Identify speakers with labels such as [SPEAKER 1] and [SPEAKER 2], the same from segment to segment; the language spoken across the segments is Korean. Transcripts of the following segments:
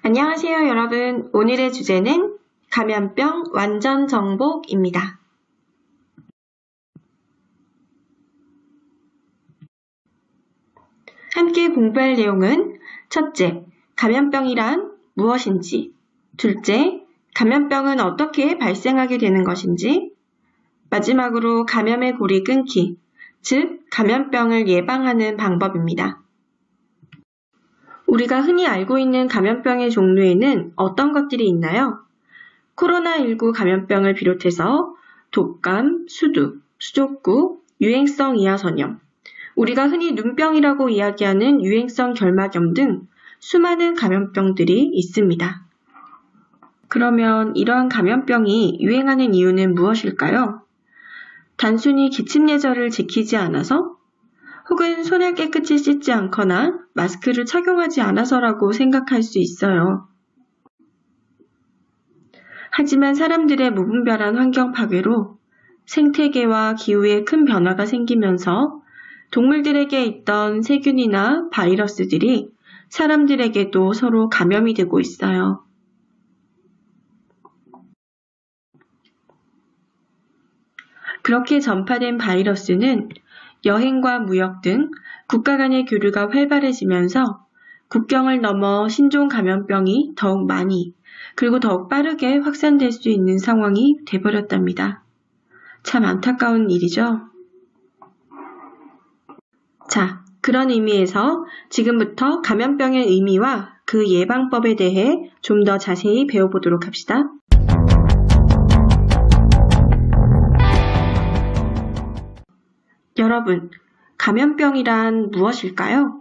[SPEAKER 1] 안녕하세요, 여러분. 오늘의 주제는 감염병 완전 정복입니다. 함께 공부할 내용은 첫째, 감염병이란 무엇인지, 둘째, 감염병은 어떻게 발생하게 되는 것인지, 마지막으로 감염의 고리 끊기, 즉 감염병을 예방하는 방법입니다. 우리가 흔히 알고 있는 감염병의 종류에는 어떤 것들이 있나요? 코로나19 감염병을 비롯해서 독감, 수두, 수족구, 유행성 이하선염, 우리가 흔히 눈병이라고 이야기하는 유행성 결막염 등 수많은 감염병들이 있습니다. 그러면 이러한 감염병이 유행하는 이유는 무엇일까요? 단순히 기침 예절을 지키지 않아서? 혹은 손을 깨끗이 씻지 않거나 마스크를 착용하지 않아서라고 생각할 수 있어요. 하지만 사람들의 무분별한 환경 파괴로 생태계와 기후에 큰 변화가 생기면서 동물들에게 있던 세균이나 바이러스들이 사람들에게도 서로 감염이 되고 있어요. 그렇게 전파된 바이러스는 여행과 무역 등 국가 간의 교류가 활발해지면서 국경을 넘어 신종 감염병이 더욱 많이 그리고 더욱 빠르게 확산될 수 있는 상황이 돼버렸답니다. 참 안타까운 일이죠. 자, 그런 의미에서 지금부터 감염병의 의미와 그 예방법에 대해 좀 더 자세히 배워보도록 합시다. 여러분, 감염병이란 무엇일까요?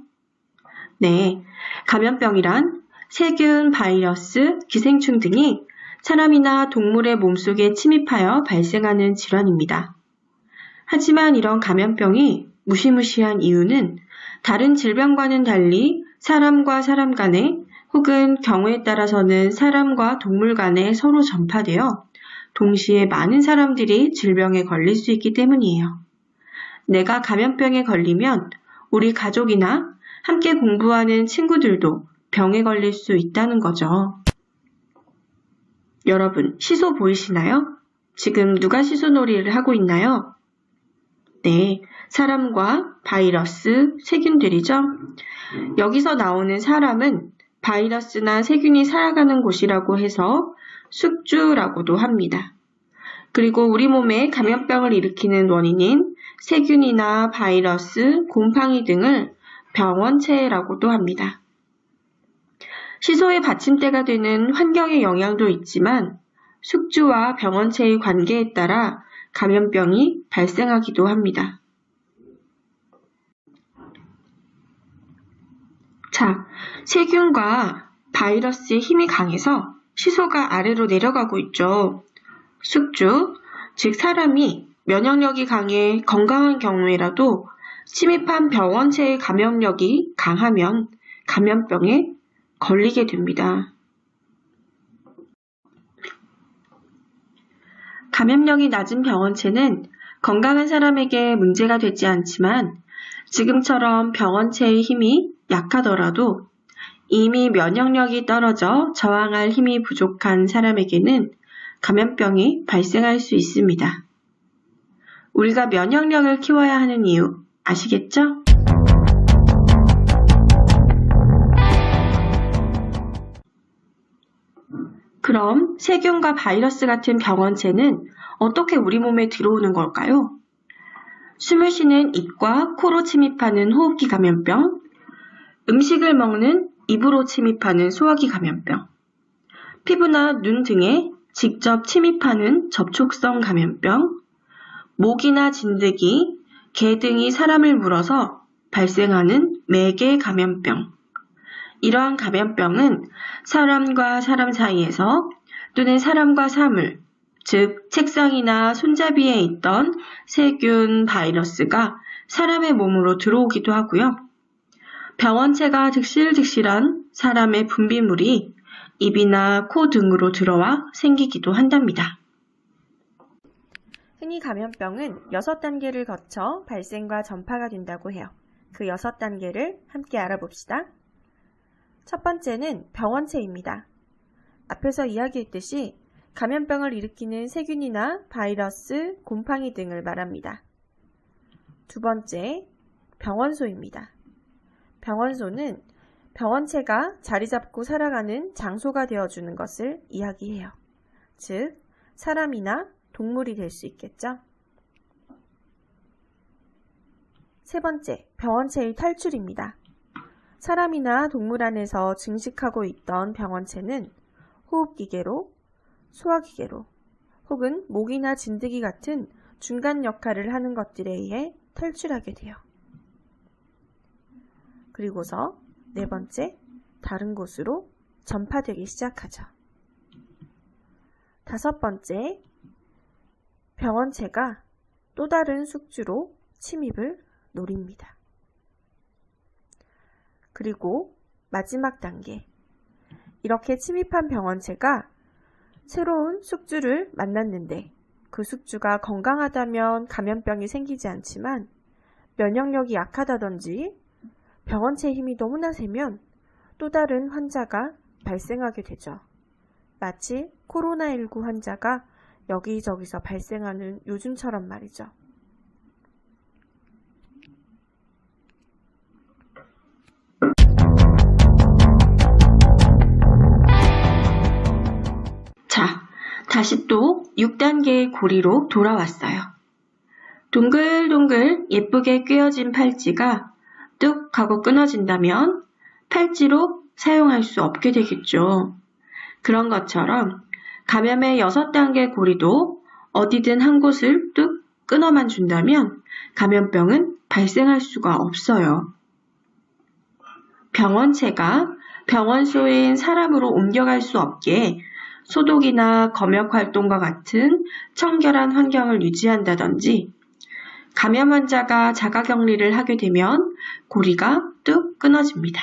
[SPEAKER 1] 네, 감염병이란 세균, 바이러스, 기생충 등이 사람이나 동물의 몸속에 침입하여 발생하는 질환입니다. 하지만 이런 감염병이 무시무시한 이유는 다른 질병과는 달리 사람과 사람 간에 혹은 경우에 따라서는 사람과 동물 간에 서로 전파되어 동시에 많은 사람들이 질병에 걸릴 수 있기 때문이에요. 내가 감염병에 걸리면 우리 가족이나 함께 공부하는 친구들도 병에 걸릴 수 있다는 거죠. 여러분, 시소 보이시나요? 지금 누가 시소놀이를 하고 있나요? 네, 사람과 바이러스, 세균들이죠. 여기서 나오는 사람은 바이러스나 세균이 살아가는 곳이라고 해서 숙주라고도 합니다. 그리고 우리 몸에 감염병을 일으키는 원인인 세균이나 바이러스, 곰팡이 등을 병원체라고도 합니다. 시소의 받침대가 되는 환경의 영향도 있지만 숙주와 병원체의 관계에 따라 감염병이 발생하기도 합니다. 자, 세균과 바이러스의 힘이 강해서 시소가 아래로 내려가고 있죠. 숙주, 즉 사람이 면역력이 강해 건강한 경우에라도 침입한 병원체의 감염력이 강하면 감염병에 걸리게 됩니다. 감염력이 낮은 병원체는 건강한 사람에게 문제가 되지 않지만 지금처럼 병원체의 힘이 약하더라도 이미 면역력이 떨어져 저항할 힘이 부족한 사람에게는 감염병이 발생할 수 있습니다. 우리가 면역력을 키워야 하는 이유 아시겠죠? 그럼 세균과 바이러스 같은 병원체는 어떻게 우리 몸에 들어오는 걸까요? 숨을 쉬는 입과 코로 침입하는 호흡기 감염병, 음식을 먹는 입으로 침입하는 소화기 감염병, 피부나 눈 등에 직접 침입하는 접촉성 감염병, 모기나 진드기, 개 등이 사람을 물어서 발생하는 매개 감염병. 이러한 감염병은 사람과 사람 사이에서 또는 사람과 사물, 즉 책상이나 손잡이에 있던 세균, 바이러스가 사람의 몸으로 들어오기도 하고요. 병원체가 득실득실한 사람의 분비물이 입이나 코 등으로 들어와 생기기도 한답니다. 흔히 감염병은 6단계를 거쳐 발생과 전파가 된다고 해요. 그 6단계를 함께 알아봅시다. 첫 번째는 병원체입니다. 앞에서 이야기했듯이 감염병을 일으키는 세균이나 바이러스, 곰팡이 등을 말합니다. 두 번째, 병원소입니다. 병원소는 병원체가 자리 잡고 살아가는 장소가 되어주는 것을 이야기해요. 즉, 사람이나 동물이 될 수 있겠죠. 세 번째, 병원체의 탈출입니다. 사람이나 동물 안에서 증식하고 있던 병원체는 호흡기계로, 소화기계로, 혹은 목이나 진드기 같은 중간 역할을 하는 것들에 의해 탈출하게 돼요. 그리고서 네 번째, 다른 곳으로 전파되기 시작하죠. 다섯 번째, 병원체가 또 다른 숙주로 침입을 노립니다. 그리고 마지막 단계, 이렇게 침입한 병원체가 새로운 숙주를 만났는데 그 숙주가 건강하다면 감염병이 생기지 않지만 면역력이 약하다든지 병원체의 힘이 너무나 세면 또 다른 환자가 발생하게 되죠. 마치 코로나19 환자가 여기저기서 발생하는 요즘처럼 말이죠. 자, 다시 또 6단계의 고리로 돌아왔어요. 동글동글 예쁘게 꿰어진 팔찌가 뚝 하고 끊어진다면 팔찌로 사용할 수 없게 되겠죠. 그런 것처럼 감염의 6단계 고리도 어디든 한 곳을 뚝 끊어만 준다면 감염병은 발생할 수가 없어요. 병원체가 병원소인 사람으로 옮겨갈 수 없게 소독이나 검역 활동과 같은 청결한 환경을 유지한다든지 감염 환자가 자가격리를 하게 되면 고리가 뚝 끊어집니다.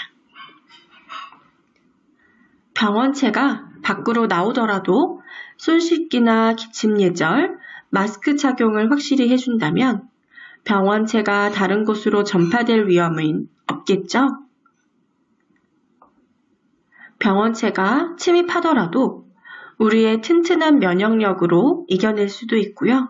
[SPEAKER 1] 병원체가 밖으로 나오더라도 손 씻기나 기침 예절, 마스크 착용을 확실히 해준다면 병원체가 다른 곳으로 전파될 위험은 없겠죠? 병원체가 침입하더라도 우리의 튼튼한 면역력으로 이겨낼 수도 있고요.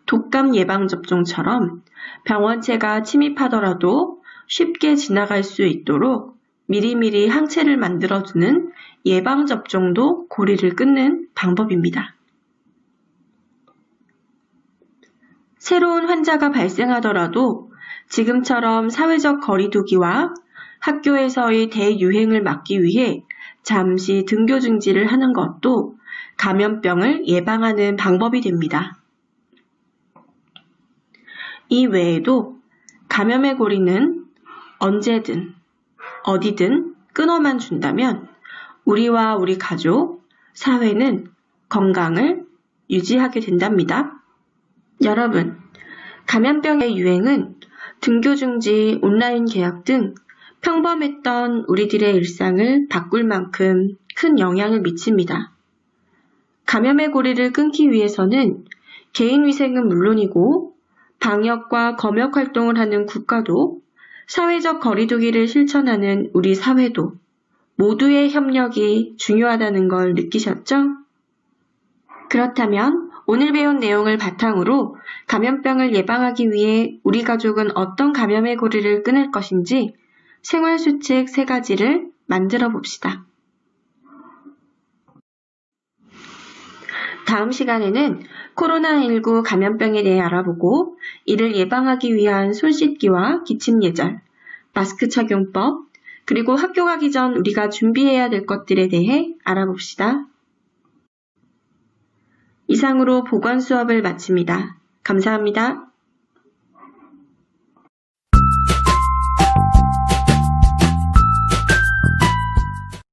[SPEAKER 1] 독감 예방접종처럼 병원체가 침입하더라도 쉽게 지나갈 수 있도록 미리미리 항체를 만들어두는 예방접종도 고리를 끊는 방법입니다. 새로운 환자가 발생하더라도 지금처럼 사회적 거리두기와 학교에서의 대유행을 막기 위해 잠시 등교 중지를 하는 것도 감염병을 예방하는 방법이 됩니다. 이 외에도 감염의 고리는 언제든 어디든 끊어만 준다면 우리와 우리 가족, 사회는 건강을 유지하게 된답니다. 여러분, 감염병의 유행은 등교 중지, 온라인 계약 등 평범했던 우리들의 일상을 바꿀 만큼 큰 영향을 미칩니다. 감염의 고리를 끊기 위해서는 개인위생은 물론이고 방역과 검역 활동을 하는 국가도 사회적 거리두기를 실천하는 우리 사회도 모두의 협력이 중요하다는 걸 느끼셨죠? 그렇다면 오늘 배운 내용을 바탕으로 감염병을 예방하기 위해 우리 가족은 어떤 감염의 고리를 끊을 것인지 생활수칙 3가지를 만들어 봅시다. 다음 시간에는 코로나19 감염병에 대해 알아보고 이를 예방하기 위한 손 씻기와 기침 예절, 마스크 착용법, 그리고 학교 가기 전 우리가 준비해야 될 것들에 대해 알아봅시다. 이상으로 보건 수업을 마칩니다. 감사합니다.